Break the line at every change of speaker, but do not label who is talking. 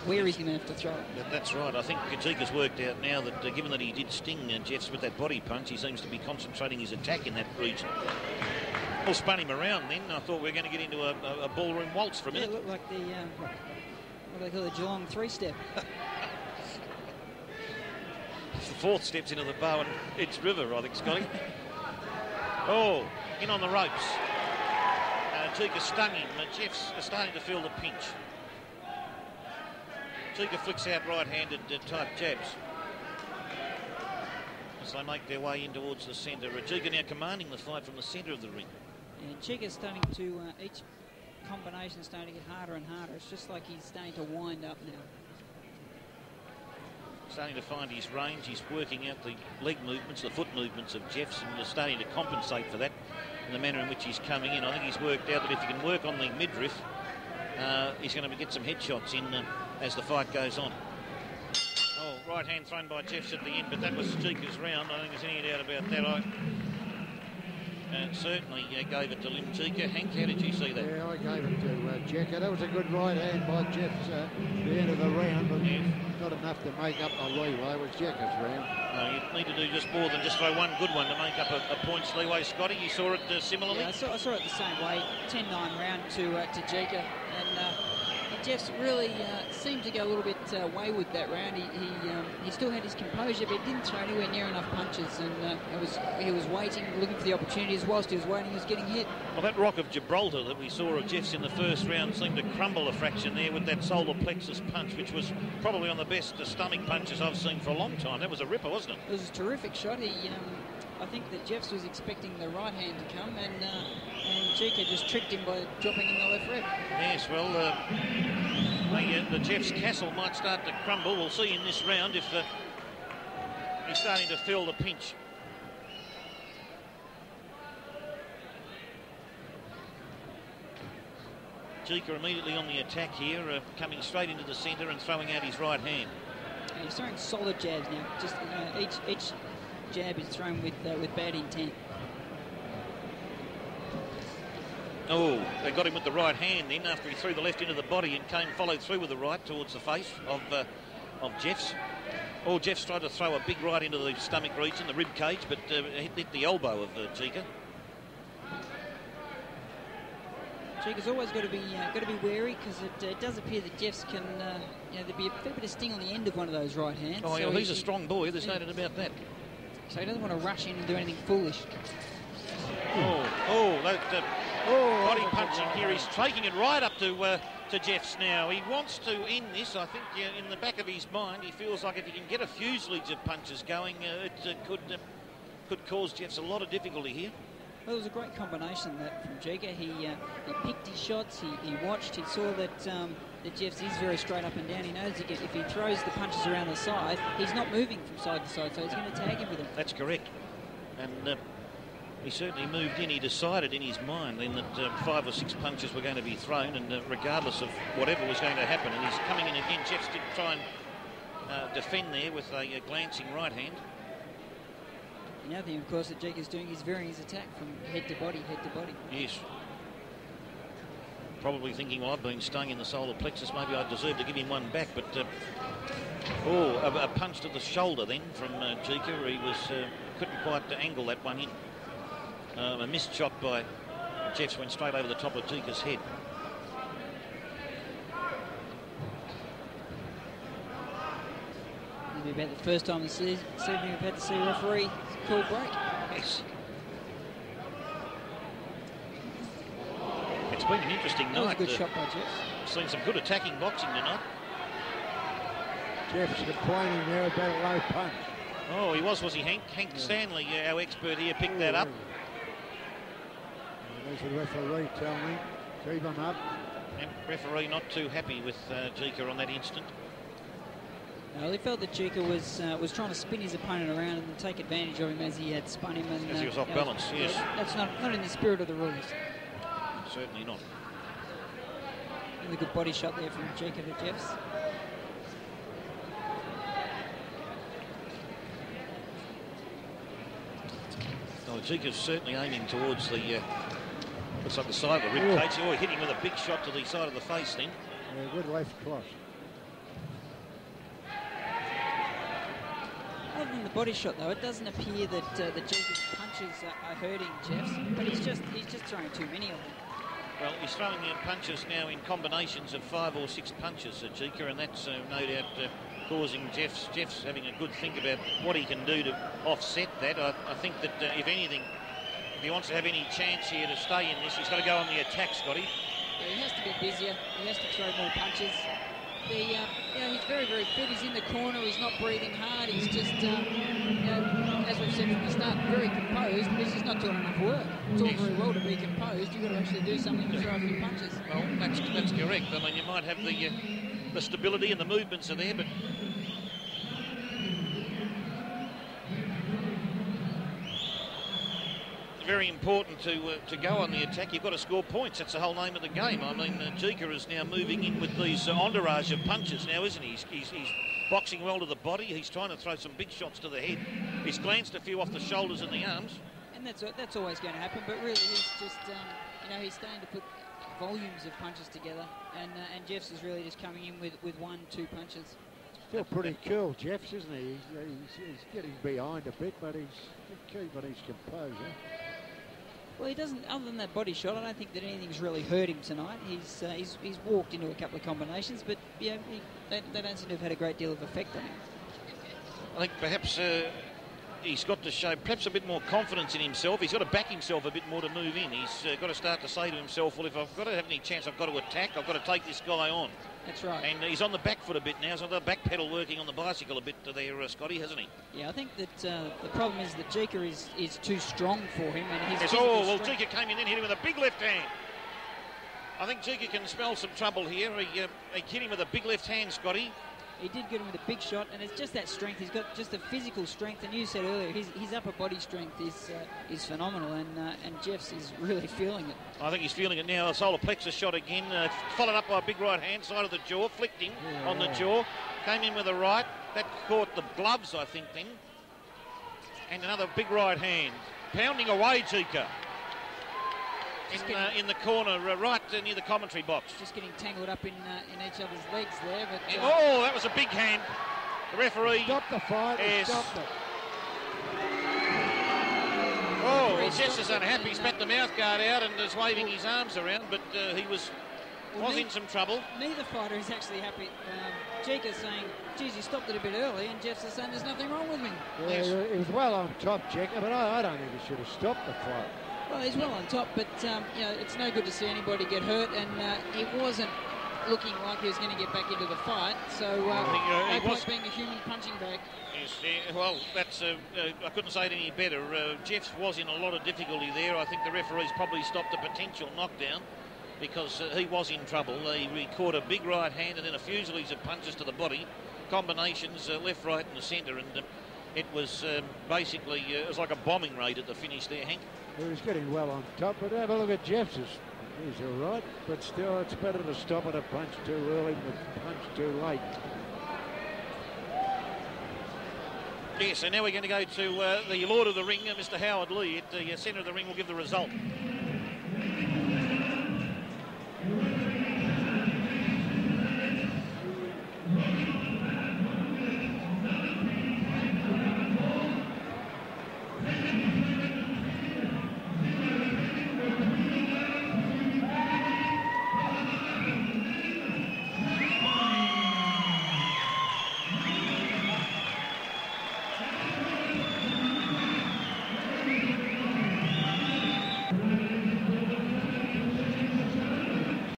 where he's going to have to throw it.
That's right. I think Kajika's worked out now that given that he did sting Jeffs with that body punch, he seems to be concentrating his attack in that region. Well, spun him around then. I thought we were going to get into a ballroom waltz for a minute.
Yeah, it looked like the, what do they call the Geelong three-step.
It's the fourth steps into the bow and it's river, I think, Scotty. Oh, in on the ropes. Tika stung him. Jeffs are starting to feel the pinch. Tika flicks out right-handed type jabs as they make their way in towards the centre. Tika now commanding the fight from the centre of the ring.
And Chika's starting to, each combination is starting to get harder and harder. It's just like he's starting to wind up now.
Starting to find his range. He's working out the leg movements, the foot movements of Jeffs, and is starting to compensate for that in the manner in which he's coming in. I think he's worked out that if he can work on the midriff, he's going to get some headshots in as the fight goes on. Oh, right hand thrown by Jeffs at the end, but that was Chika's round. I don't think there's any doubt about that. Certainly gave it to Lim Tika. Hank, how did you see that?
Yeah, I gave it to Jacka. That was a good right hand by Jeffs at the end of the round, but not enough to make up the leeway. It was Jacka's round.
No, you need to do just more than just throw one good one to make up a points leeway. Scotty, you saw it similarly?
Yeah, I saw it the same way. 10-9 round to Jika, and Jeffs really seemed to go a little bit wayward that round. He still had his composure, but he didn't throw anywhere near enough punches, and he was waiting, looking for the opportunities. Whilst he was waiting, he was getting hit.
Well, that rock of Gibraltar that we saw of Jeffs in the first round seemed to crumble a fraction there with that solar plexus punch, which was probably on the best stomach punches I've seen for a long time. That was a ripper, wasn't it?
It was a terrific shot. I think that Jeffs was expecting the right hand to come, and Jika just tricked him by dropping in the left rib.
Yes, well, the Jeffs castle might start to crumble. We'll see in this round if he's starting to feel the pinch. Jika immediately on the attack here, coming straight into the centre and throwing out his right hand.
And he's throwing solid jabs now. Just each jab is thrown with bad intent.
Oh, they got him with the right hand then after he threw the left into the body and followed through with the right towards the face of Jeffs. Oh, Jeffs tried to throw a big right into the stomach region, the rib cage, but hit the elbow of Jika.
Jika's always got to be wary, because it does appear that Jeffs can, there'd be a fair bit of sting on the end of one of those right hands.
Oh, so he's a strong boy. There's no doubt about that.
So he doesn't want to rush in and do anything foolish.
Body punching here. He's taking it right up to Jeffs now. He wants to end this. I think in the back of his mind, he feels like if he can get a fuselage of punches going, it could cause Jeffs a lot of difficulty here.
Well, it was a great combination that from Jika. He picked his shots. He watched. He saw that Jeffs is very straight up and down. He knows if he throws the punches around the side, he's not moving from side to side, so he's going to tag him with them.
That's correct. And he certainly moved in. He decided in his mind then that 5 or 6 punches were going to be thrown, and regardless of whatever was going to happen. And he's coming in again. Jeffs did try and defend there with a glancing right hand.
The other thing, of course, that Jake is doing is varying his attack from head to body, head to body.
Yes. Probably thinking, well, I've been stung in the solar plexus, maybe I deserve to give him one back, but a punch to the shoulder then from Jika. He couldn't quite angle that one in. A missed shot by Jeffs went straight over the top of Jika's head.
Maybe about the first time this evening we've had to see a referee call break.
Yes. It's been an interesting night.
That was a good shot by Jeffs.
Seen some good attacking boxing tonight.
Jeffs complaining there about a low punch.
Oh, he was he, Hank? Hank Stanley, our expert here, picked that up.
There's the referee telling me, keep him up.
And referee not too happy with Jika on that instant.
Well, he felt that Jika was trying to spin his opponent around and take advantage of him as he had spun him. And,
as he was off balance, yes.
That's not in the spirit of the rules.
Certainly not.
Really good body shot there from Jika to Jeffs.
Oh, Jika's certainly aiming towards the looks like the side of the rib cage. Oh, he hit him with a big shot to the side of the face then.
Yeah, good left cross.
body shot, though, it doesn't appear that the Jeika's punches are hurting Jeffs, but he's just throwing too many of them.
Well, he's throwing the punches now in combinations of 5 or 6 punches, Jeika, and that's no doubt causing Jeffs having a good think about what he can do to offset that. I think that, if anything, if he wants to have any chance here to stay in this, he's got to go on the attack, Scotty.
Yeah, he has to be busier. He has to throw more punches. You know, he's very, very fit. He's in the corner. He's not breathing hard. He's just, you know, as we've said from the start, very composed because he's not doing enough work. It's all very well to be composed. You've got to actually do something to throw a few punches.
Well, that's correct. I mean, you might have the stability and the movements are there, but very important to go on the attack. You've got to score points. That's the whole name of the game. I mean, Jeika is now moving in with these entourage of punches now, isn't he? He's boxing well to the body. He's trying to throw some big shots to the head. He's glanced a few off the shoulders and the arms.
And that's always going to happen, but really he's just, you know, he's starting to put volumes of punches together, and Jeffs is really just coming in with 1-2 punches.
Still pretty cool, Jeffs, isn't he? He's getting behind a bit, but he's keeping his composure.
Well, he doesn't. Other than that body shot, I don't think that anything's really hurt him tonight. He's walked into a couple of combinations, but yeah, they don't seem to have had a great deal of effect on him.
I think perhaps he's got to show perhaps a bit more confidence in himself. He's got to back himself a bit more to move in. He's got to start to say to himself, well, if I've got to have any chance, I've got to attack. I've got to take this guy on.
That's right.
And he's on the back foot a bit now. He's on the back pedal working on the bicycle a bit there, Scotty, hasn't he?
Yeah, I think that the problem is that Jeika is too strong for him. And his
Jeika came in and hit him with a big left hand. I think Jeika can smell some trouble here. He hit him with a big left hand, Scotty.
He did get him with a big shot, and it's just that strength. He's got just the physical strength, and you said earlier, his upper body strength is phenomenal, and Jeffs is really feeling it.
I think he's feeling it now. A solar plexus shot again, followed up by a big right hand side of the jaw, flicked him on the jaw, came in with a right. That caught the gloves, I think, then. And another big right hand, pounding away Jeika. In the corner, right near the commentary box.
Just getting tangled up in each other's legs there. But
that was a big hand. The referee
stopped the fight. Stopped it.
Oh, well, Jeffs is unhappy. He's met the mouth guard out and is waving his arms around, but he was in some trouble.
Neither fighter is actually happy. Jeika's saying, geez, you stopped it a bit early, and Jeffs is saying there's nothing wrong with me.
Yeah, yes. He was well on top, Jeika, but I don't think he should have stopped the fight.
Well, he's well on top, but you know, it's no good to see anybody get hurt, and he wasn't looking like he was going to get back into the fight. So no point being a human punching bag.
Yes, well, that's I couldn't say it any better. Jeffs was in a lot of difficulty there. I think the referees probably stopped a potential knockdown because he was in trouble. He caught a big right hand and then a fusillade of punches to the body, combinations left, right, and the centre, and it was basically it was like a bombing raid at the finish there, Hank.
He was getting well on top, but have a look at Jeffs. He's all right, but still it's better to stop at a punch too early than a punch too late.
Yes, so now we're going to go to the Lord of the Ring, Mr. Howard Lee, at the centre of the ring will give the result.